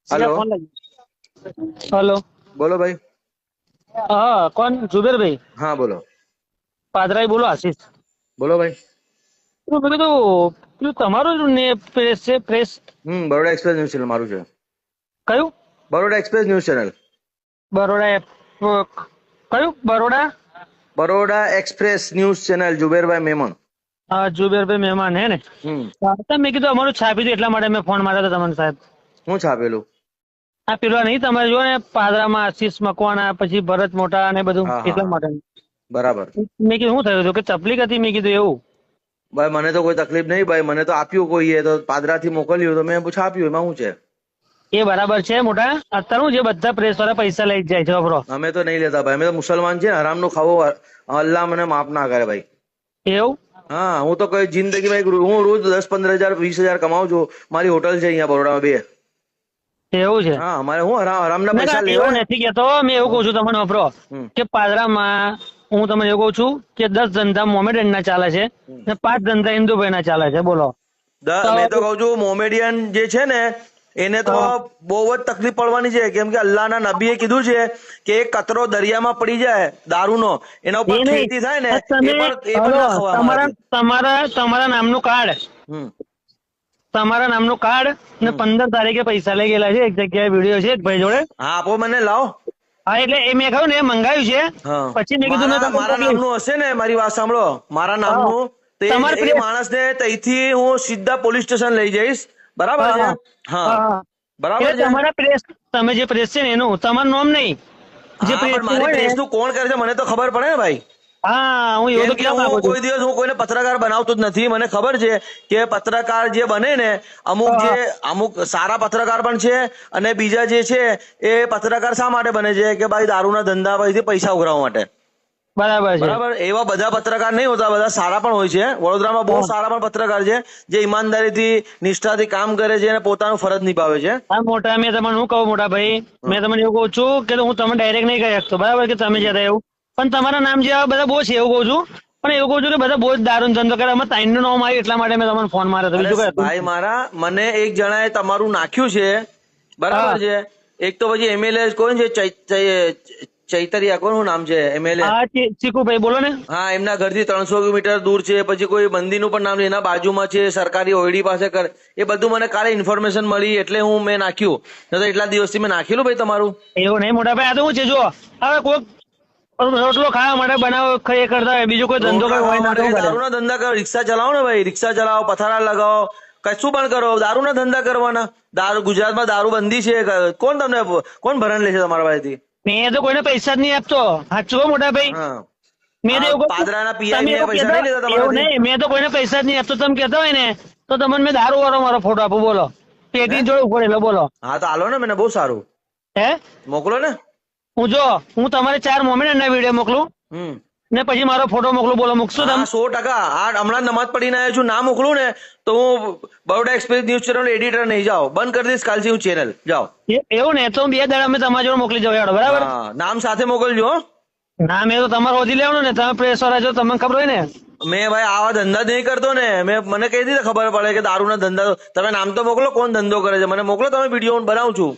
Hello. Phone लगी। Hello. बोलो भाई। हाँ, कौन? जुबेर भाई हाँ बोलो। પાદરાઈ બોલો, આશીષ. बोलो भाई। તો મેં કીધું પેલું તમારું જ ને પ્રેસ છે, press Baroda express news channel मारू છે। કયું? Baroda express news channel. Baroda કયું Baroda? Baroda express news channel જુબેરભાઈ મેમણ। હા, જુબેરભાઈ મહેમાન હે ને? હમ હા, તો મેં કીધું અમારું છાપી દીધું એટલા માટે મેં ફોન માર્યો હતો તમને, સાહેબ. શું છાપેલું? આ પેલો નહીં તમારે જો ને પાદરામાં આશીષ મકવાણા, પછી ભરત મોટા ને બધું, હા હા એટલા હા, માટે બરાબર। મેં કીધું શું થયું હતું કે તકલીફ હતી, મેં કીધું એવું. ભાઈ મને તો કોઈ તકલીફ નહીં ભાઈ, મને તો આપ્યું કોઈએ તો પાદરાથી મોકલ્યું તો મેં છાપ્યું, એમાં શું છે? એ બરાબર છે મોટા. અત્યારે હું જે બધા પ્રેસ વાળા પૈસા લઈ જ જાય છે, વાપરો. અમે તો નહીં લેતા ભાઈ, અમે તો મુસલમાન છે, હરામનું ખાવું અલ્લાહ મને માફ ના કરે ભાઈ। એવું? હા, હું તો કોઈ જિંદગી ભાઈ હું રોજ 10-15 હજાર 20 હજાર કમાઉં છું। મારી હોટલ છે અહીંયા બરોડામાં 2। એવું છે? હા, અમારે હું હરામના ના પૈસા ના, એવું લેવાય? નથી કેતો, મેં એવું કઉ છું તમને, વાપરો હમ કે પાદરામાં હું તમને એવું કઉ છું કે 10 ધંધા મોમેડન ના ચાલે છે હમ। ને 5 ધંધા હિન્દુભાઈ ના ચાલે છે, બોલો તો મેં તો કઉ છું મોમેડિયન જે છે ને એને તો બહુ જ તકલીફ પડવાની છે, કેમ કે અલ્લાહના નબીએ કીધું છે કે એક કચરો દરિયામાં પડી જાય દારૂનો, એના ઉપર એ નહીં. ખેતી થાય ને તમે એ પણ હલો, ના ખવાય તમારા અમારાથી। તમારા તમારા નામનું કાર્ડ, હમ તમારા નામનું કાર્ડ ને હમ 15 તારીખે પૈસા લઈ ગયેલા છે, એક જગ્યાએ વિડીયો છે એક ભાઈ જોડે. હા, આપો મને, લાવો। હા, એટલે એ મેં કહ્યું ને એ મંગાવ્યું છે, હા, પછી મેં કીધું મેં મારા તમને મારા મોકલીશ. નામનું હશે ને, મારી વાત સાંભળો, મારા હા, નામનું તો તમારે એ પ્રેસ. માણસને તઈથી હું સીધા પોલીસ સ્ટેશન લઈ જઈશ, બરાબર હા છે? હા હા, હા હા. બરાબર એટલે છે। તમારા પ્રેસ, તમે જે પ્રેસ છે ને એનું તમારું નામ નહીં, જે હા, પ્રેસ પણ નું મારી હોય ને. પ્રેસનું કોણ કરે છે મને તો ખબર પડે ને ભાઈ। હા, હું એવું તો કેમ કે કહેવા માંગુ હું છું. કોઈ દિવસ હું કોઈને પત્રકાર બનાવતો જ નથી, મને ખબર છે કે પત્રકાર જે બને ને હા, અમુક સારા પત્રકાર પણ છે, અને બીજા જે છે એ પત્રકાર શા માટે બને છે કે ભાઈ દારૂના ધંધા પરથી પૈસા ઉઘરાવવા માટે, બરાબર છે. બરાબર? એવા બધા પત્રકાર નહીં હોતા, બધા સારા પણ હોય છે। વડોદરામાં બહુ હા સારા પણ પત્રકાર છે જે ઈમાનદારીથી નિષ્ઠાથી કામ કરે છે અને પોતાનું ફરજ નિભાવે છે। હા, મોટા, મેં તમને શું કહું મોટા ભાઈ, હા મેં તમને એવું કહું છું કે હું તમને ડાયરેક્ટ નહીં કહી શકતો, બરાબર, કે તમે જતા એવું, પણ તમારા નામ જેવા બધા બહુ છે એવું કહું છું, પણ એવું કહું છું કે બધા બહુ જ દારૂ ધંધો કરે, અમે તાઈનું નામ આવ્યું એટલા માટે મેં તમને ફોન માર્યો હતો, અરે બીજું કઈ હતું ભાઈ નહીં. મારા, મને એક જણાએ તમારું નાખ્યું છે, બરાબર હા છે? એક તો પછી એમએલએ કોણ છે, ચૈતરિયા, કોનું નામ છે એમએલએ? હા, ચીકુભાઈ બોલો ને. હા, એમના ઘરથી 300 કિલોમીટર દૂર છે, પછી કોઈ મંદિરનું પણ નામ એના બાજુમાં છે, સરકારી ઓયડી પાસે કરે, એ બધું મને કાલે ઇન્ફોર્મેશન મળી એટલે મેં નાખ્યું, ન તો એટલા દિવસથી મેં નાખેલું ભાઈ તમારું। એવું નહીં મોટા ભાઈ, આ તો શું છે, જો હવે કોઈ રોટલો ખાવા માટે બનાવો એ કરતા હોય, બીજો કોઈ ધંધો રોટલા કોઈ હોય ખાવા ના માટે તો શું કઈ કરે? દારૂના ધંધા કરો? રિક્ષા ચલાવો ને ભાઈ, રિક્ષા ચલાવો, પથારા લગાવો, કશું પણ કરો, દારૂના ધંધા કરવાના? દારૂ, ગુજરાતમાં દારૂ બંધી છે, કોણ ભરણ લે છે તમારા પાસેથી? મેં તો કોઈને પૈસા જ નહીં આપતો, સાચું કહું મોટા ભાઈ. હા, મેં તો આ એવું કહું, પાદરાના પીઆઈ તમે ને એવું પૈસા કહેતા, નહીં લેતા એવું તમારાથી? નહીં, મેં તો કોઈને પૈસા જ નહીં આપતો, તમે કહેતા હોય ને તો તમને મેં દારૂ વાળો મારો ફોટો આપો, બોલો, હે? પેટી જોડે ઉભો બોલો. હા તો આલો ને, મને બહુ સારું, હે, મોકલો ને। હું તમારે 4 મોમેન્ટના વિડીયો મોકલું હમ ને પછી મારો ફોટો મોકલું, બોલો, મૂકશો હા, તમે? 100%। આ હમણાં નમાજ પડીને આવ્યો છું, ના મોકલું ને તો હું Baroda express news channel editor નહીં, જાઓ, બંધ કરી દઈશ કાલથી હું ચેનલ, જાઓ। એવું ને તો હું 2 દાડા અમે તમારા જોડે મોકલી જાવ, હેડો, બરાબર. હા, નામ સાથે મોકલજો હો। ના, મેં તો તમારે હોધી લેવાનું ને, તમે પ્રેસ વાળા છો, તમને ખબર હોય ને. મેં ભાઈ આવા ધંધા જ નહીં કરતો ને, મને કઈ રીતે ખબર પડે કે દારૂના ધંધા? તમે નામ તો મોકલો, કોણ ધંધો કરે છે મને મોકલો, તમે વિડીયો હું બનાવું છું,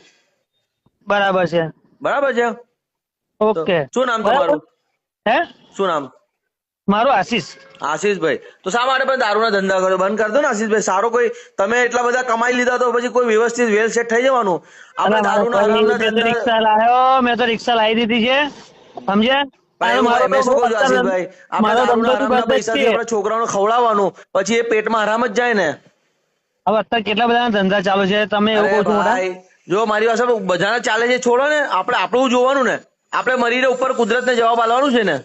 બરાબર છે. બરાબર છે? તો ઓકે. શું નામ બરાબર. તમારું? હે, શું નામ? મારું આશીષ. આશીષભાઈ। તો શા માટે પણ દારૂના ધંધા કરો? બંધ કરી દો ને આશીષભાઈ, સારો કોઈ, તમે એટલા બધા કમાઈ લીધા તો પછી કોઈ વ્યવસ્થિત વેલ સેટ થઈ જવાનું। આપણે અલા મારો દારૂના ભાઈ, હરામના મેં તો ધંધા, રિક્ષા લાવ્યો, મેં તો રિક્ષા લાવી દીધી છે, સમજ્યા? પણ આ એવું મારો ભાઈ, તો મેં શું કહું છું અત્યારે આશીષભાઈ, આપણે મારો દારૂના ધંધો હરામના બંધ જ પૈસાથી છે. આપણે છોકરાઓને ખવડાવવાનું, પછી એ પેટમાં હરામ જ જાય ને। હવે અત્યારે કેટલા બધા ધંધા ચાલુ છે, તમે એવું કહો અરે છો મોટા? ભાઈ, જો મારી પાસે બધાને ચાલે છે, છોડો ને, આપણે આપણું જોવાનું ને, આપણે મરીને ઉપર કુદરતને જવાબ આલવાનું છે ને।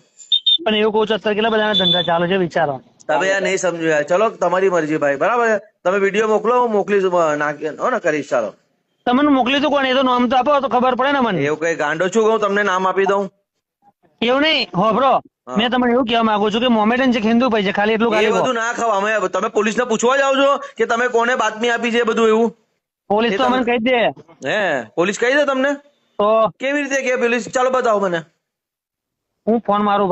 પણ એવું કહું છું, અત્યારે કેટલા બધા ધંધા ચાલુ છે, વિચારો. તમે યાર નહીં સમજો યાર, ચલો તમારી મરજી ભાઈ, બરાબર છે? તમે વિડીયો મોકલો, હું મોકલીશ, નાખી હો ને, કરીશ, ચાલો। તમને મોકલી દઉં, કોણ એ તો નામ તો આપો તો ખબર પડે ને મને. એવું કઈ ગાંડો છું કે હું તમને નામ આપી દઉં? એવું નહીં, હોભરો, હા, મેં તમને એવું કહેવા માંગુ છું કે મોમેડન છે, હિન્દુ ભાઈ છે, ખાલી એટલું એ ખાલી કહો. બધું ના ખાવ, તમે પોલીસને પૂછવા જાવ છો કે તમે કોને બાતમી આપી છે બધું એવું? પોલીસ એ તો અમને તમને, કહી દે. હે, પોલીસ કહી દે તમને? તો કેવી રીતે કે પોલીસ? ચાલો બતાવો મને। હું ફોન મારું,